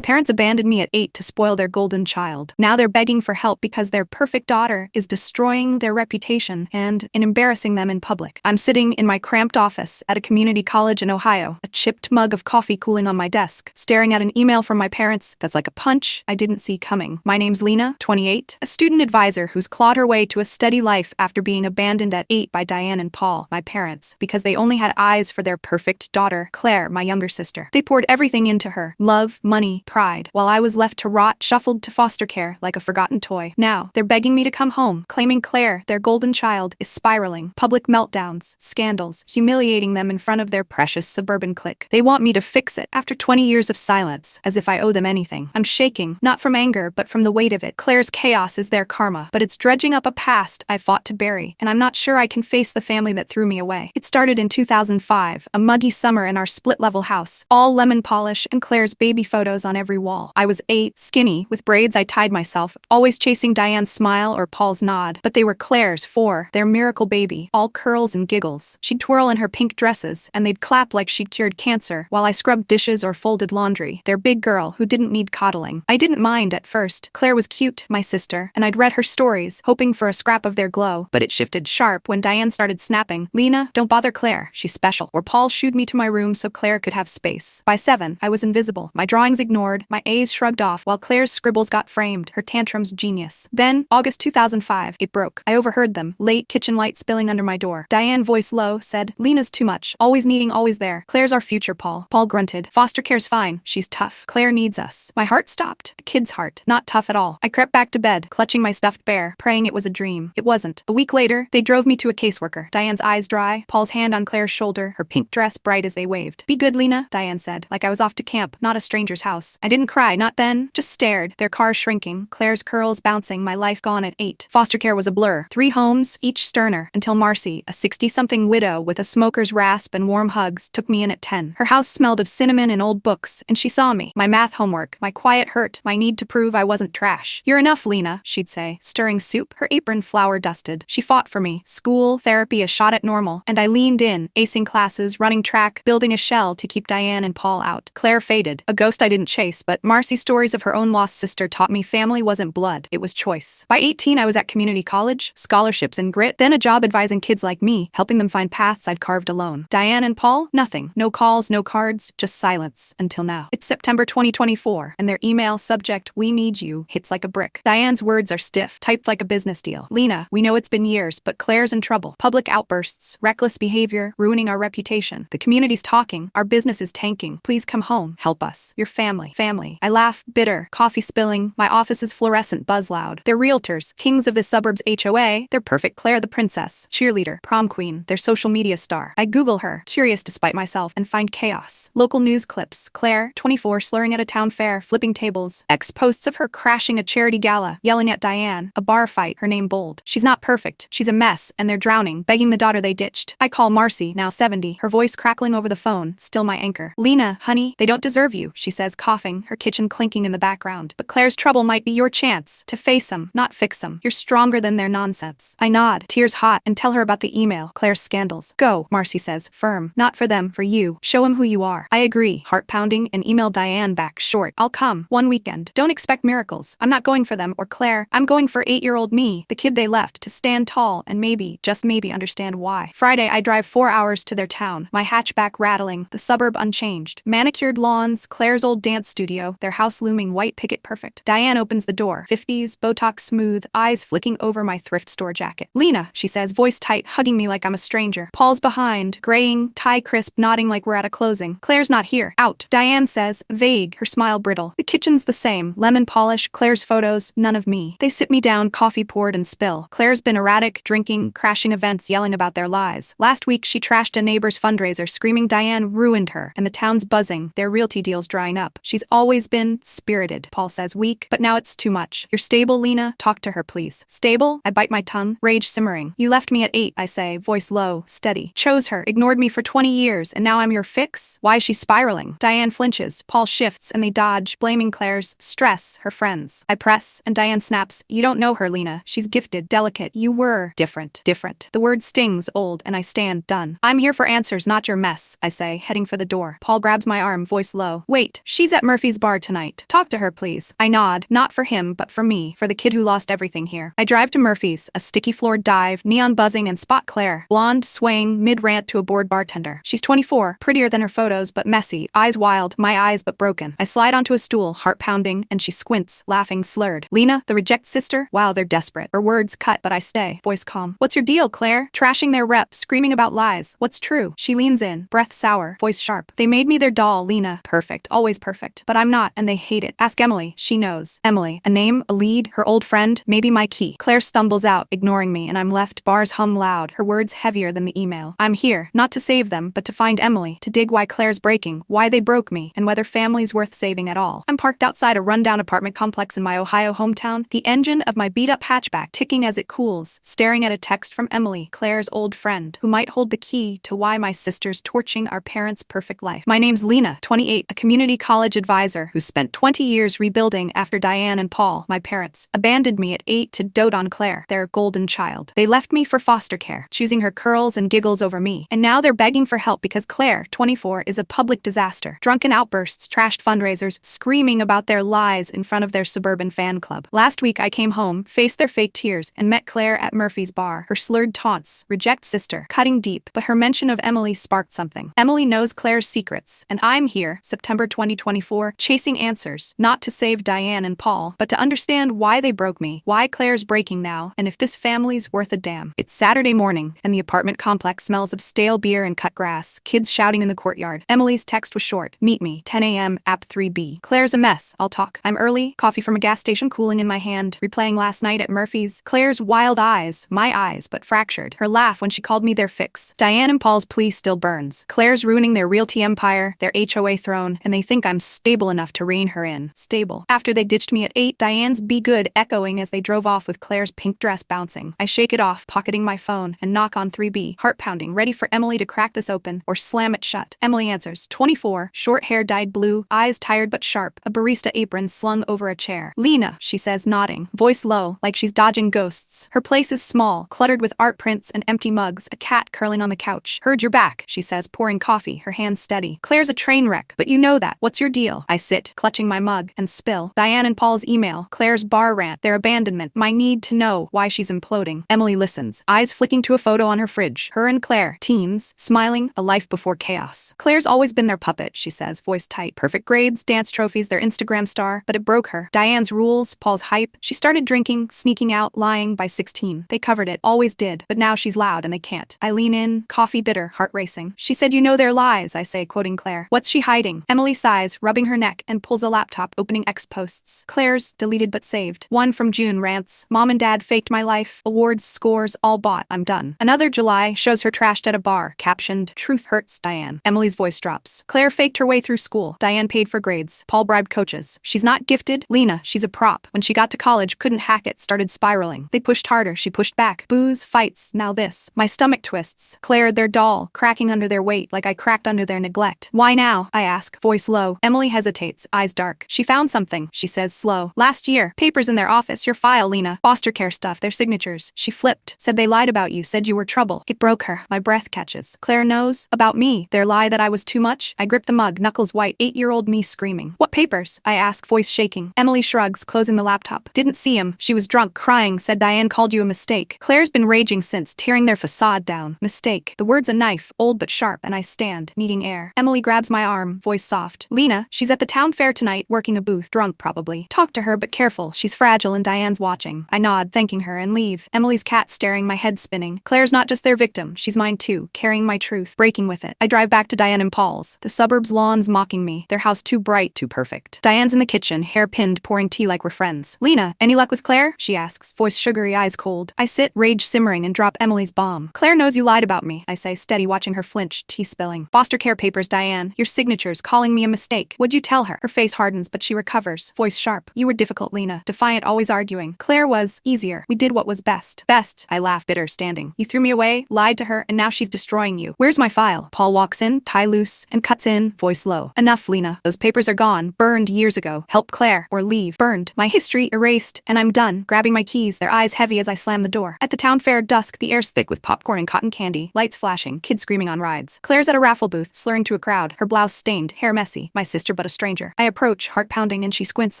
parents abandoned me at 8 to spoil their golden child. Now they're begging for help because their perfect daughter is destroying their reputation and embarrassing them in public. I'm sitting in my cramped office at a community college in Ohio, a chipped mug of coffee cooling on my desk, staring at an email from my parents that's like a punch I didn't see coming. My name's Lena, 28, a student advisor who's clawed her way to a steady life after being abandoned at 8 by Diane and Paul, my parents, because they only had eyes for their perfect daughter, Claire, my younger sister. They poured everything into her: love, money, pride, while I was left to rot, shuffled to foster care like a forgotten toy. Now, they're begging me to come home, claiming Claire, their golden child, is spiraling. Public meltdowns, scandals, humiliating them in front of their precious suburban clique. They want me to fix it after 20 years of silence, as if I owe them anything. I'm shaking, not from anger, but from the weight of it. Claire's chaos is their karma, but it's dredging up a past I fought to bury, and I'm not sure I can face the family that threw me away. It started in 2005, a muggy summer in our split-level house, all lemon polish and Claire's baby photos on every wall. I was 8, skinny, with braids I tied myself, always chasing Diane's smile or Paul's nod, but they were Claire's 4, their miracle baby, all curls and giggles. She'd twirl in her pink dresses, and they'd clap like she'd cured cancer, while I scrubbed dishes or folded laundry. Their big girl, who didn't need coddling. I didn't mind at first. Claire was cute, my sister, and I'd read her stories, hoping for a scrap of their glow, but it shifted sharp when Diane started snapping. Lena, don't bother Claire, she's special. Or Paul shooed me to my room so Claire could have space. By 7, I was invisible, my drawings ignored, my A's shrugged off, while Claire's scribbles got framed, her tantrums genius. Then, August 2005, it broke. I overheard them, late kitchen light spilling under my door. Diane, voice low, said, Lena's too much, always needing, always there. Claire's our future, Paul. Paul grunted, foster care's fine, she's tough. Claire needs us. My heart stopped, a kid's heart, not tough at all. I crept back to bed, clutching my stuffed bear, praying it was a dream. It wasn't. A week later, they drove me to a caseworker. Diane's eyes dry, Paul's hand on Claire's shoulder, her pink dress bright as they waved. Be good, Lena, Diane said, like I was off to camp, not a stranger's house. I didn't cry, not then, just stared, their car shrinking, Claire's curls bouncing, my life gone at 8. Foster care was a blur. 3 homes, each sterner, until Marcy, a 60-something widow with a smoker's rasp and warm hugs, took me in at 10. Her house smelled of cinnamon and old books, and she saw me, my math homework, my quiet hurt, my need to prove I wasn't trash. You're enough, Lena, she'd say, stirring soup, her apron flour dusted. She fought for me. School, therapy, a shot at normal, and I leaned in, acing classes, running track, building a shell to keep Diane and Paul out. Claire faded, a ghost I didn't chase, but Marcy's stories of her own lost sister taught me family wasn't blood, it was choice. By 18, I was at community college, scholarships and grit, then a job advising kids like me, helping them find paths I'd carved alone. Diane and Paul, nothing. No calls, no cards, just silence, until now. It's September 2024, and their email subject, we need you, hits like a brick. Diane's words are stiff, typed like a business deal. Lena, we know it's been years, but Claire's in trouble. Public outbursts, reckless behavior, ruining our reputation. The community's talking, our business is tanking. Please come home, help us. Your family. Family. I laugh, bitter, coffee spilling, my office's fluorescent buzz loud. They're realtors, kings of the suburbs HOA, they're perfect. Claire the princess, cheerleader, prom queen, their social media star. I Google her, curious despite myself, and find chaos. Local news clips, Claire, 24, slurring at a town fair, flipping tables. Posts of her crashing a charity gala, yelling at Diane, a bar fight, her name bold. She's not perfect, she's a mess, and they're drowning, begging the daughter they ditched. I call Marcy, now 70, her voice crackling over the phone, still my anchor. Lena, honey, they don't deserve you, she says, coughing, her kitchen clinking in the background. But Claire's trouble might be your chance to face them, not fix them. You're stronger than their nonsense. I nod, tears hot, and tell her about the email, Claire's scandals. Go, Marcy says, firm. Not for them, for you. Show him who you are. I agree, heart pounding, and email Diane back, short. I'll come, one weekend. Don't expect miracles. I'm not going for them or Claire. I'm going for 8-year-old me, the kid they left, to stand tall and maybe, just maybe, understand why. Friday, I drive 4 hours to their town, my hatchback rattling, the suburb unchanged. Manicured lawns, Claire's old dance studio, their house looming white picket perfect. Diane opens the door, 50s, Botox smooth, eyes flicking over my thrift store jacket. Lena, she says, voice tight, hugging me like I'm a stranger. Paul's behind, graying, tie crisp, nodding like we're at a closing. Claire's not here. Out. Diane says, vague, her smile brittle. The kitchen's the same, lemon polish, Claire's photos, none of me. They sit me down, coffee poured and spill. Claire's been erratic, drinking, crashing events, yelling about their lies. Last week, she trashed a neighbor's fundraiser, screaming Diane ruined her, and the town's buzzing, their realty deals drying up. She's always been spirited, Paul says, weak, but now it's too much. You're stable, Lena? Talk to her, please. Stable? I bite my tongue, rage simmering. You left me at 8, I say, voice low, steady. Chose her, ignored me for 20 years, and now I'm your fix? Why is she spiraling? Diane flinches, Paul shifts, and they dodge, blaming Claire's stress, her friends. I press, and Diane snaps, you don't know her, Lena. She's gifted, delicate. You were different. Different. The word stings, old, and I stand, done. I'm here for answers, not your mess, I say, heading for the door. Paul grabs my arm, voice low. Wait, she's at Mercy. Murphy's bar tonight. Talk to her, please. I nod, not for him, but for me, for the kid who lost everything here. I drive to Murphy's, a sticky floored dive, neon buzzing, and spot Claire, blonde, swaying, mid-rant to a bored bartender. She's 24, prettier than her photos, but messy, eyes wild, my eyes but broken. I slide onto a stool, heart pounding, and she squints, laughing slurred. Lena, the reject sister? Wow, they're desperate. Her words cut, but I stay, voice calm. What's your deal, Claire? Trashing their rep, screaming about lies. What's true? She leans in, breath sour, voice sharp. They made me their doll, Lena. Perfect, always perfect. But I'm not, and they hate it. Ask Emily, she knows. Emily, a name, a lead, her old friend, maybe my key. Claire stumbles out, ignoring me, and I'm left, bars hum loud, her words heavier than the email. I'm here, not to save them, but to find Emily, to dig why Claire's breaking, why they broke me, and whether family's worth saving at all. I'm parked outside a rundown apartment complex in my Ohio hometown, the engine of my beat-up hatchback ticking as it cools, staring at a text from Emily, Claire's old friend, who might hold the key to why my sister's torching our parents' perfect life. My name's Lena, 28, a community college advisor who spent 20 years rebuilding after Diane and Paul, my parents, abandoned me at 8 to dote on Claire, their golden child. They left me for foster care, choosing her curls and giggles over me. And now they're begging for help because Claire, 24, is a public disaster. Drunken outbursts, trashed fundraisers, screaming about their lies in front of their suburban fan club. Last week I came home, faced their fake tears, and met Claire at Murphy's bar. Her slurred taunts, reject sister, cutting deep, but her mention of Emily sparked something. Emily knows Claire's secrets, and I'm here, September 2024, chasing answers, not to save Diane and Paul, but to understand why they broke me, why Claire's breaking now, and if this family's worth a damn. It's Saturday morning, and the apartment complex smells of stale beer and cut grass, kids shouting in the courtyard. Emily's text was short. Meet me, 10 a.m., app 3B. Claire's a mess. I'll talk. I'm early, coffee from a gas station cooling in my hand, replaying last night at Murphy's. Claire's wild eyes, my eyes, but fractured. Her laugh when she called me their fix. Diane and Paul's plea still burns. Claire's ruining their realty empire, their HOA throne, and they think I'm stable enough to rein her in. Stable. After they ditched me at 8, Diane's be good echoing as they drove off with Claire's pink dress bouncing. I shake it off, pocketing my phone, and knock on 3B, heart pounding, ready for Emily to crack this open or slam it shut. Emily answers, 24, short hair dyed blue, eyes tired but sharp, a barista apron slung over a chair. Lena, she says, nodding, voice low, like she's dodging ghosts. Her place is small, cluttered with art prints and empty mugs, a cat curling on the couch. Heard you're back, she says, pouring coffee, her hands steady. Claire's a train wreck, but you know that. What's your deal? I sit, clutching my mug, and spill. Diane and Paul's email, Claire's bar rant, their abandonment, my need to know why she's imploding. Emily listens, eyes flicking to a photo on her fridge. Her and Claire, teens, smiling, a life before chaos. Claire's always been their puppet, she says, voice tight. Perfect grades, dance trophies, their Instagram star, but it broke her. Diane's rules, Paul's hype. She started drinking, sneaking out, lying by 16. They covered it, always did, but now she's loud and they can't. I lean in, coffee bitter, heart racing. She said you know their lies, I say, quoting Claire. What's she hiding? Emily sighs, rubbing her neck, and pulls a laptop, opening X posts. Claire's, deleted but saved. One from June rants, Mom and Dad faked my life, awards, scores, all bought, I'm done. Another July shows her trashed at a bar, captioned, Truth hurts, Diane. Emily's voice drops. Claire faked her way through school. Diane paid for grades. Paul bribed coaches. She's not gifted. Lena, she's a prop. When she got to college, couldn't hack it, started spiraling. They pushed harder, she pushed back. Booze, fights, now this. My stomach twists. Claire, their doll, cracking under their weight like I cracked under their neglect. Why now? I ask, voice low. Emily hesitates, eyes dark. She found something, she says slow. Last year, papers in their office, your file, Lena. Foster care stuff, their signatures. She flipped, said they lied about you, said you were trouble. It broke her. My breath catches. Claire knows? About me. Their lie that I was too much? I grip the mug, knuckles white, 8-year-old me screaming. What papers? I ask, voice shaking. Emily shrugs, closing the laptop. Didn't see him. She was drunk, crying, said Diane called you a mistake. Claire's been raging since, tearing their facade down. Mistake. The word's a knife, old but sharp, and I stand, needing air. Emily grabs my arm, voice soft. Lena, she's at the town fair tonight, working a booth, drunk probably. Talk to her, but careful, she's fragile and Diane's watching. I nod, thanking her, and leave. Emily's cat staring, my head spinning. Claire's not just their victim, she's mine too, carrying my truth, breaking with it. I drive back to Diane and Paul's. The suburbs' lawns mocking me, their house too bright, too perfect. Diane's in the kitchen, hair pinned, pouring tea like we're friends. Lena, any luck with Claire? She asks, voice sugary, eyes cold. I sit, rage simmering, and drop Emily's bomb. Claire knows you lied about me, I say, steady, watching her flinch, tea spilling. Foster care papers, Diane, your signatures, calling me a mistake. What'd you tell her? Her face hardens, but she recovers, voice sharp. You were difficult, Lena, defiant, always arguing. Claire was easier. We did what was best. Best, I laugh, bitter, standing. You threw me away, lied to her, and now she's destroying you. Where's my file? Paul walks in, tie loose, and cuts in, voice low. Enough, Lena. Those papers are gone, burned years ago. Help Claire, or leave. Burned. My history erased, and I'm done. Grabbing my keys, their eyes heavy as I slam the door. At the town fair, dusk, the air's thick with popcorn and cotton candy, lights flashing, kids screaming on rides. Claire's at a raffle booth, slurring to a crowd, her blouse stained, hair messy. My sister but but a stranger. I approach, heart pounding, and she squints,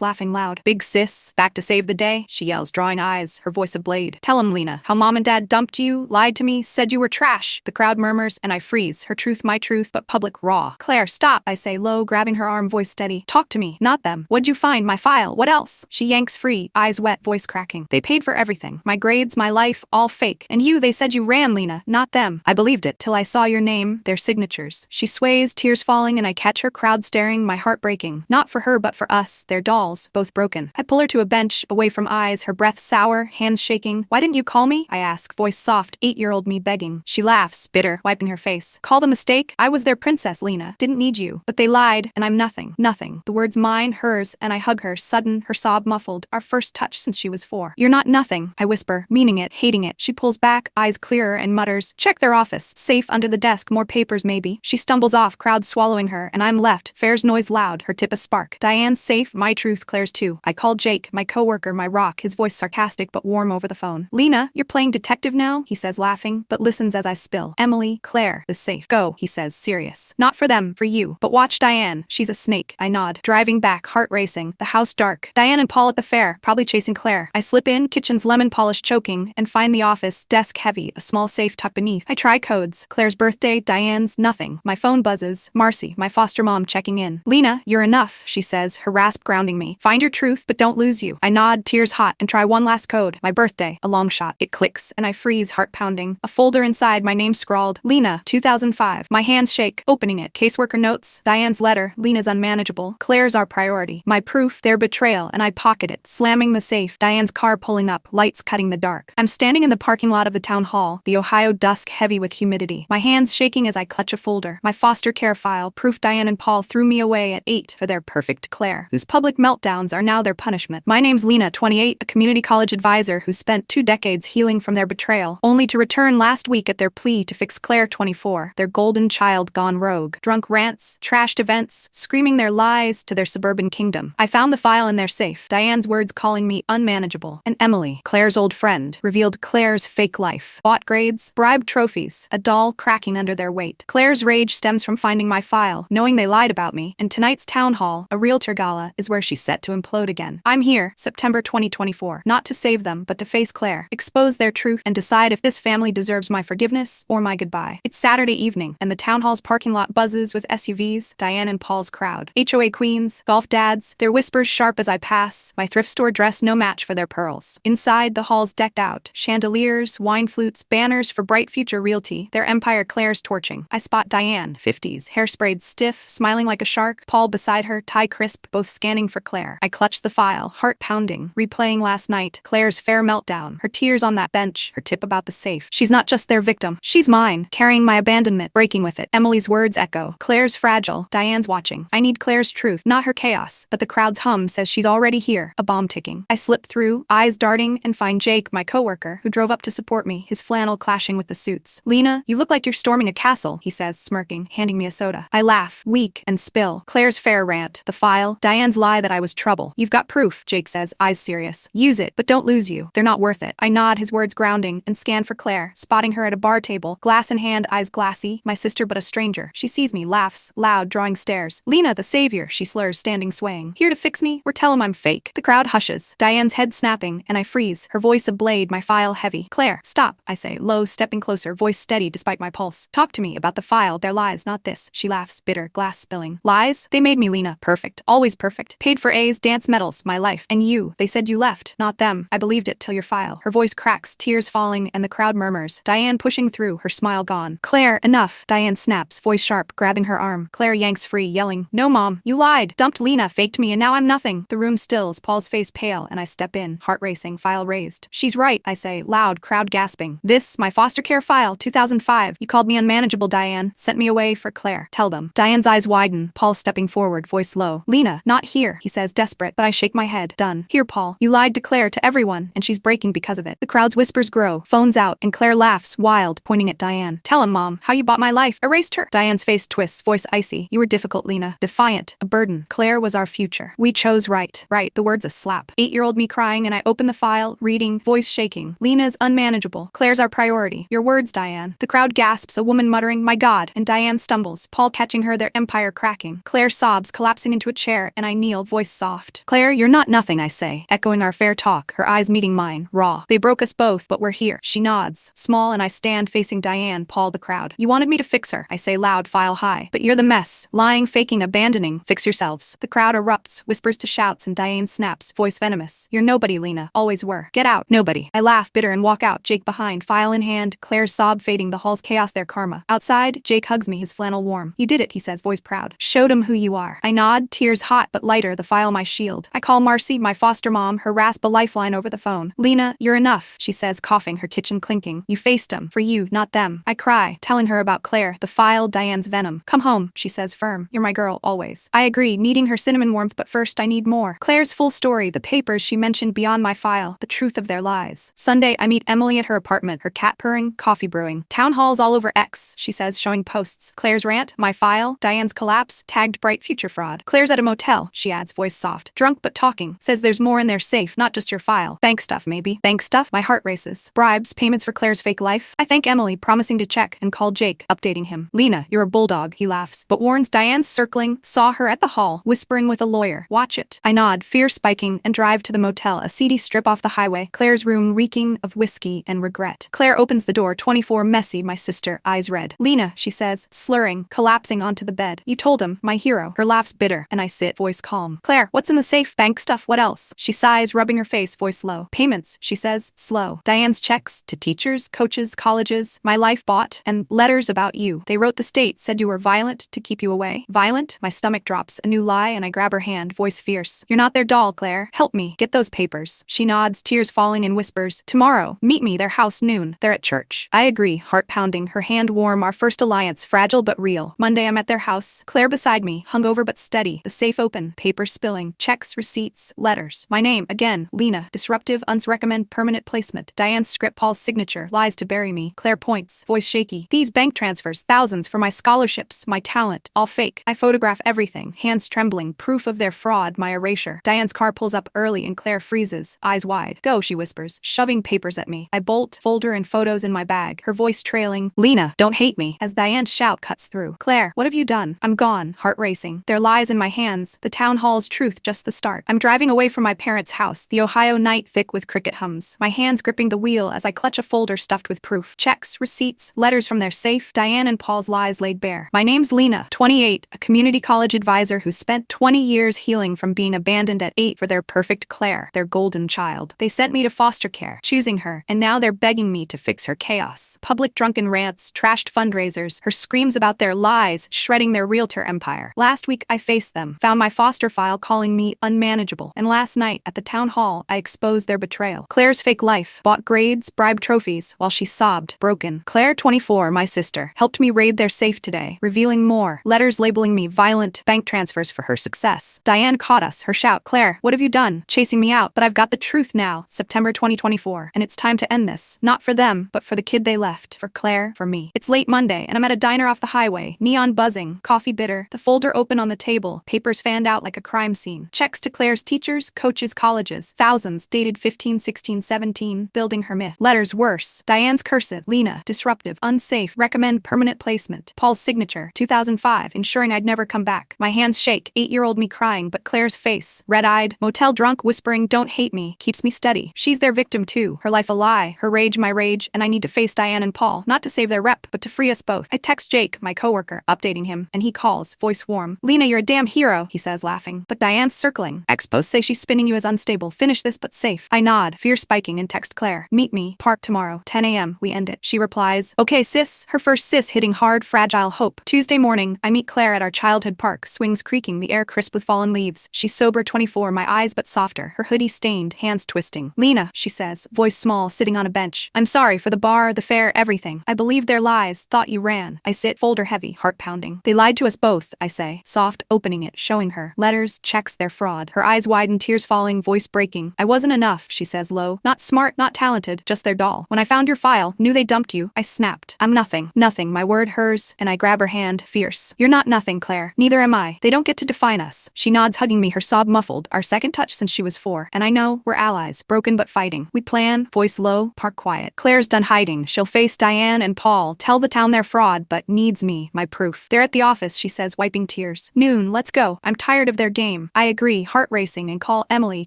laughing loud. Big sis, back to save the day? She yells, drawing eyes, her voice a blade. Tell him, Lena, how mom and dad dumped you, lied to me, said you were trash. The crowd murmurs, and I freeze. Her truth, my truth, but public raw. Claire, stop, I say, low, grabbing her arm, voice steady. Talk to me, not them. What'd you find? My file. What else? She yanks free, eyes wet, voice cracking. They paid for everything. My grades, my life, all fake. And you, they said you ran, Lena, not them. I believed it, till I saw your name, their signatures. She sways, tears falling, and I catch her, crowd staring, my heart breaking. Not for her, but for us, their dolls, both broken. I pull her to a bench, away from eyes, her breath sour, hands shaking. Why didn't you call me? I ask, voice soft, 8-year-old me begging. She laughs, bitter, wiping her face. Call the mistake? I was their princess, Lena. Didn't need you. But they lied, and I'm nothing. Nothing. The words mine, hers, and I hug her, sudden, her sob muffled. Our first touch since she was 4. You're not nothing, I whisper, meaning it, hating it. She pulls back, eyes clearer, and mutters, check their office. Safe under the desk, more papers maybe. She stumbles off, crowd swallowing her, and I'm left. Fair's noise loud, her tip a spark. Diane's safe, my truth, Claire's too. I call Jake, my coworker, my rock, his voice sarcastic but warm over the phone. Lena, you're playing detective now? He says, laughing, but listens as I spill. Emily, Claire, is safe. Go, he says, serious. Not for them, for you. But watch Diane. She's a snake. I nod. Driving back, heart racing. The house dark. Diane and Paul at the fair, probably chasing Claire. I slip in, kitchen's lemon polish choking, and find the office, desk heavy, a small safe tucked beneath. I try codes. Claire's birthday, Diane's, nothing. My phone buzzes. Marcy, my foster mom, checking in. Lena, you're enough, she says, her rasp grounding me. Find your truth, but don't lose you. I nod, tears hot, and try one last code. My birthday, a long shot. It clicks, and I freeze, heart pounding. A folder inside, my name scrawled. Lena, 2005. My hands shake, opening it. Caseworker notes. Diane's letter. Lena's unmanageable. Claire's our priority. My proof, their betrayal, and I pocket it, slamming the safe. Diane's car pulling up, lights cutting the dark. I'm standing in the parking lot of the town hall, the Ohio dusk heavy with humidity. My hands shaking as I clutch a folder. My foster care file, proof Diane and Paul threw me away at 8 for their perfect Claire, whose public meltdowns are now their punishment. My name's Lena, 28, a community college advisor who spent 2 decades healing from their betrayal, only to return last week at their plea to fix Claire, 24, their golden child gone rogue. Drunk rants, trashed events, screaming their lies to their suburban kingdom. I found the file in their safe. Diane's words calling me unmanageable. And Emily, Claire's old friend, revealed Claire's fake life. Bought grades, bribed trophies, a doll cracking under their weight. Claire's rage stems from finding my file, knowing they lied about me, and tonight's town hall, a realtor gala, is where she's set to implode again. I'm here, September 2024, not to save them, but to face Claire, expose their truth, and decide if this family deserves my forgiveness or my goodbye. It's Saturday evening, and the town hall's parking lot buzzes with SUVs, Diane and Paul's crowd. HOA queens, golf dads, their whispers sharp as I pass, my thrift store dress no match for their pearls. Inside, the hall's decked out. Chandeliers, wine flutes, banners for bright future realty, their empire Claire's torching. I spot Diane, 50s, hair sprayed stiff, smiling like a shark, Paul beside her, tie crisp, both scanning for Claire. I clutch the file, heart pounding, replaying last night, Claire's fair meltdown, her tears on that bench, her tip about the safe. She's not just their victim, she's mine, carrying my abandonment, breaking with it. Emily's words echo. Claire's fragile, Diane's watching. I need Claire's truth, not her chaos, but the crowd's hum says she's already here, a bomb ticking. I slip through, eyes darting, and find Jake, my coworker, who drove up to support me, his flannel clashing with the suits. Lena, you look like you're storming a castle, he says, smirking, handing me a soda. I laugh, weak, and spill. Claire's fair rant, the file, Diane's lie that I was trouble. You've got proof, Jake says, eyes serious. Use it, but don't lose you. They're not worth it. I nod, his words grounding, and scan for Claire, spotting her at a bar table, glass in hand, eyes glassy, my sister but a stranger. She sees me, laughs, loud, drawing stares. Lena, the savior, she slurs, standing swaying. Here to fix me, or tell him I'm fake. The crowd hushes, Diane's head snapping, and I freeze, her voice a blade, my file heavy. Claire, stop, I say, low, stepping closer, voice steady despite my pulse. Talk to me about the file, their lies, not this. She laughs, bitter, glass spilling. Lies? They made me, Lena. Perfect. Always perfect. Paid for A's, dance medals, my life. And you, they said you left, not them. I believed it till your file. Her voice cracks, tears falling, and the crowd murmurs. Diane pushing through, her smile gone. Claire, enough. Diane snaps, voice sharp, grabbing her arm. Claire yanks free, yelling, no mom, you lied. Dumped Lena, faked me, and now I'm nothing. The room stills, Paul's face pale, and I step in, heart racing, file raised. She's right, I say, loud, crowd gasping. This, my foster care file, 2005. You called me unmanageable, Diane. Sent me away for Claire. Tell them. Diane's eyes widen, Paul stepping forward, voice low. Lena, not here, he says, desperate, but I shake my head. Done. Here, Paul. You lied to Claire, to everyone, and she's breaking because of it. The crowd's whispers grow, phones out, and Claire laughs, wild, pointing at Diane. Tell him, Mom, how you bought my life. Erased her. Diane's face twists, voice icy. You were difficult, Lena. Defiant. A burden. Claire was our future. We chose right. Right. The word's a slap. 8-year-old me crying, and I open the file, reading, voice shaking. Lena's unmanageable. Claire's our priority. Your words, Diane. The crowd gasps, a woman muttering, my God, and Diane stumbles, Paul catching her, their empire cracking. Claire sobs, collapsing into a chair, and I kneel, voice soft. Claire, you're not nothing, I say, echoing our fair talk, her eyes meeting mine, raw. They broke us both, but we're here. She nods, small, and I stand facing Diane, Paul, the crowd. You wanted me to fix her, I say loud, file high. But you're the mess. Lying, faking, abandoning. Fix yourselves. The crowd erupts, whispers to shouts, and Diane snaps, voice venomous. You're nobody, Lena. Always were. Get out. Nobody. I laugh, bitter, and walk out, Jake behind, file in hand, Claire's sob fading, the hall's chaos, their karma. Outside, Jake hugs me, his flannel warm. You did it, he says, voice proud. Showed him who you are. I nod, tears hot but lighter, the file my shield. I call Marcy, my foster mom, her rasp a lifeline over the phone. Lena, you're enough, she says, coughing, her kitchen clinking. You faced them. For you, not them. I cry, telling her about Claire, the file, Diane's venom. Come home, she says, firm. You're my girl, always. I agree, needing her cinnamon warmth, but first I need more. Claire's full story, the papers she mentioned beyond my file, the truth of their lies. Sunday, I meet Emily at her apartment, her cat purring, coffee brewing. Town halls all over X, she says, showing posts. Claire's rant, my file, Diane's collapse, tagged bright future fraud. Claire's at a motel, she adds, voice soft. Drunk but talking, says there's more in their safe, not just your file. Bank stuff, maybe. Bank stuff? My heart races. Bribes, payments for Claire's fake life? I thank Emily, promising to check, and call Jake, updating him. Lena, you're a bulldog, he laughs, but warns Diane's circling, saw her at the hall, whispering with a lawyer. Watch it. I nod, fear spiking, and drive to the motel, a seedy strip off the highway, Claire's room reeking of whiskey and regret. Claire opens the door, 24, messy, my sister, eyes red. Lena, she says, slurring, collapsing onto the bed. You told him, my hero. Her laugh's bitter, and I sit, voice calm. Claire, what's in the safe? Bank stuff, what else? She sighs, rubbing her face, voice low. Payments, she says, slow. Diane's checks, to teachers, coaches, colleges, my life bought, and letters about you. They wrote the state, said you were violent to keep you away. Violent? My stomach drops, a new lie, and I grab her hand, voice fierce. You're not their doll, Claire. Help me. Get those papers. She nods, tears falling, and whispers, tomorrow, meet me, their house, noon. They're at church. I agree, heart pounding, her hand warm, our first alliance, fragile but real. Monday, I'm at their house. Claire beside me, hungover but steady, the safe open, paper spilling, checks, receipts, letters. My name, again, Lena, disruptive, unrecommend, permanent placement. Diane's script, Paul's signature, lies to bury me. Claire points, voice shaky. These bank transfers, thousands for my scholarships, my talent, all fake. I photograph everything, hands trembling, proof of their fraud, my erasure. Diane's car pulls up early and Claire freezes, eyes wide. Go, she whispers, shoving papers at me. I bolt, folder and photos in my bag, her voice trailing. Lena, don't hate me, as Diane's shout cuts through. Claire, what have you done? I'm gone, heart racing. Their lies in my hands, the town hall's truth just the start. I'm driving away from my parents' house, the Ohio night thick with cricket hums. My hands gripping the wheel as I clutch a folder stuffed with proof. Checks, receipts, letters from their safe, Diane and Paul's lies laid bare. My name's Lena, 28, a community college advisor who spent 20 years healing from being abandoned at 8 for their perfect Claire, their golden child. They sent me to foster care, choosing her, and now they're begging me to fix her chaos. Public drunken rants, trashed fundraisers, her screams about their lies, shredding their realtor empire. Last week, I faced them, found my foster file calling me unmanageable, and last night, at the town hall, I exposed their betrayal. Claire's fake life, bought grades, bribed trophies, while she sobbed, broken. Claire, 24, my sister, helped me raid their safe today, revealing more, letters labeling me violent, bank transfers for her success. Diane caught us, her shout, Claire, what have you done? Chasing me out, but I've got the truth now, September 2024, and it's time to end this. Not for them, but for the kid they left, for Claire, for me. It's late Monday, and I'm at a diner off the highway, neon buzzing, coffee bitter, the folder open on the table, papers fanned out like a crime scene. Checks to Claire's teachers, coaches, colleges, thousands, dated 15, 16, 17, building her myth. Letters worse. Diane's cursive, Lena, disruptive, unsafe, recommend permanent placement. Paul's signature, 2005, ensuring I'd never come back. My hands shake, 8-year-old me crying, but Claire's face, red-eyed, motel drunk, whispering, don't hate me, keeps me steady. She's their victim too, her life a lie, her rage my rage, and I need to face Diane and Paul, not to save their rep, but to free us both. I text Jake, my coworker, updating him, and he calls, voice warm. Lena, you're a damn hero, he says, laughing. But Diane's circling. Expos say she's spinning you as unstable. Finish this but safe. I nod, fear spiking, and text Claire. Meet me, park tomorrow, 10 a.m. We end it. She replies, okay sis, her first sis hitting hard, fragile hope. Tuesday morning, I meet Claire at our childhood park, swings creaking, the air crisp with fallen leaves. She's sober, 24, my eyes but softer, her hoodie stained, hands twisting. Lena, she says, voice small, sitting on a bench. I'm sorry for the bar, the fare, everything. I believed their lies, thought you ran. I sit, folder heavy, heart pounding. They lied to us both, I say, soft, opening it, showing her. Letters, checks, their fraud. Her eyes widen, tears falling, voice breaking. I wasn't enough, she says low. Not smart, not talented, just their doll. When I found your file, knew they dumped you, I snapped. I'm nothing, nothing, my word hers, and I grab her hand, fierce. You're not nothing, Claire. Neither am I. They don't get to define us. She nods, hugging me, her sob muffled, our second touch since she was 4. And I know, we're allies, broken but fighting. We plan, voice low, park quiet. Claire's done hiding. She'll face Diane and Paul, tell the town they're fraud, but needs me, my proof. They're at the office, she says, wiping tears. tears. Noon, let's go. I'm tired of their game. I agree, heart racing, and call Emily,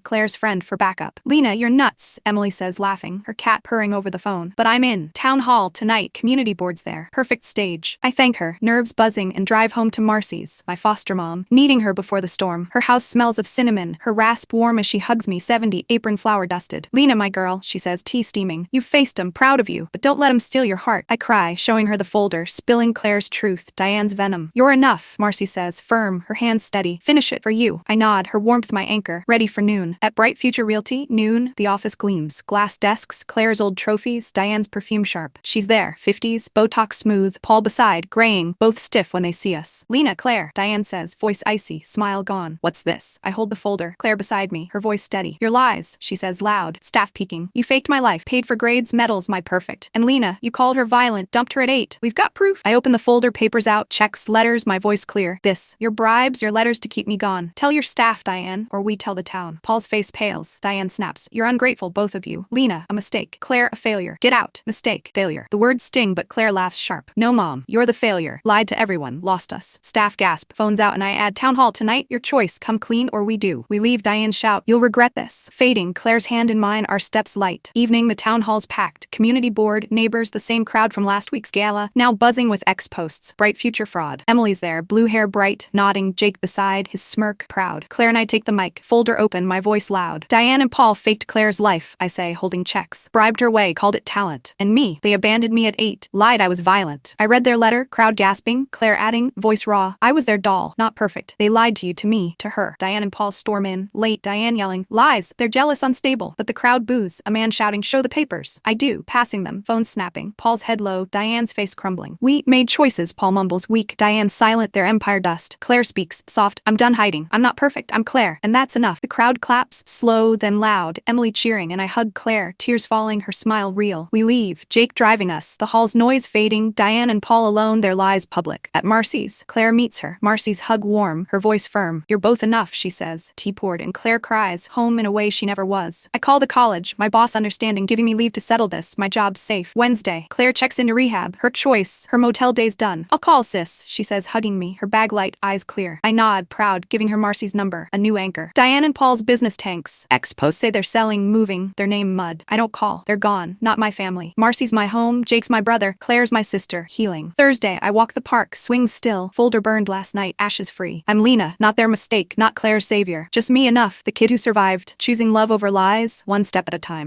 Claire's friend, for backup. Lena, you're nuts, Emily says, laughing, her cat purring over the phone. But I'm in. Town hall tonight, community boards there. Perfect stage. I thank her, nerves buzzing, and drive home to Marcy's, my foster mom, needing her before the storm. Her house smells of cinnamon, her rasp warm as she hugs me, 70, apron flour dusted. Lena, my girl, she says, tea steaming. You've faced 'em, proud of you, but don't let 'em steal your heart. I cry, showing her the folder, spilling Claire's truth, Diane's venom. You're enough, Marcy says, firm, her hands steady. Finish it for you. I nod, her warmth my anchor, ready for noon. At Bright Future Realty, noon, the office gleams. Glass desks, Claire's old trophies, Diane's perfume sharp. She's there, 50s, Botox smooth, Paul beside, graying, both stiff when they see us. Lena, Claire, Diane says, voice icy, smile gone. What's this? I hold the folder, Claire beside me, her voice steady. Your lies, she says loud, staff peeking. You faked my life, paid for grades, medals, my perfect. And Lena, you called her violent, dumped her at 8. We've got proof. I open the folder, papers out, checks, letters, my voice clear. This, your bribes, your letters to keep me gone. Tell your staff, Diane, or we tell the town. Paul's face pales. Diane snaps. You're ungrateful, both of you. Lena, a mistake. Claire, a failure. Get out. Mistake. Failure. The words sting, but Claire laughs sharp. No, Mom. You're the failure. Lied to everyone. Lost us. Staff gasp. Phones out and I add, town hall tonight. Your choice. Come clean or we do. We leave. Diane shout. You'll regret this. Fading. Claire's hand in mine. Our steps light. Evening. The town hall's packed. Community board. Neighbors. The same crowd from last week's gala. Now buzzing with ex-posts. Bright future fraud. Emily's there. Blue hair bright. Nodding. Jake beside. His smirk. Proud. Claire and I take the mic. Folder open. My voice loud. Diane and Paul faked Claire's life, I say, holding checks. Bribed her way. Called it talent. And me. They abandoned me at 8. Lied I was violent. I read their letter. Crowd gasping. Claire adding. Voice raw. I was their doll. Not perfect. They lied to you, to me, to her. Diane and Paul storm in. Late. Diane yelling. Lies. They're jealous, unstable. But the crowd boos. A man shouting. Show the papers. I do. Passing them. Phone snapping. Paul's head low. Diane's face crumbling. We made choices, Paul mumbles. Weak. Diane silent. Their empire dust. Claire speaks. Soft. I'm done hiding. I'm not perfect. I'm Claire. And that's enough. The crowd claps. Slow, then loud. Emily cheering, and I hug Claire. Tears falling. Her smile real. We leave. Jake driving us. The hall's noise fading. Diane and Paul alone. Their lies public. At Marcy's. Claire meets her. Marcy's hug warm. Her voice firm. You're both enough, she says. Tea poured, and Claire cries. Home in a way she never was. I call the college. My boss understanding, giving me leave to settle this. My job's safe. Wednesday. Claire checks into rehab. Her choice. Her motel day's done. I'll call sis, she says, hugging me. Her bag light, eyes clear. I nod, proud, giving her Marcy's number. A new anchor. Diane and Paul's business tanks. Ex-posts say they're selling, moving. Their name mud. I don't call. They're gone. Not my family. Marcy's my home. Jake's my brother. Claire's my sister. Healing. Thursday. I walk the park. Swings still. Folder burned last night. Ashes free. I'm Lena. Not their mistake. Not Claire's savior. Just me enough. The kid who survived. Choosing love over lies. One step at a time.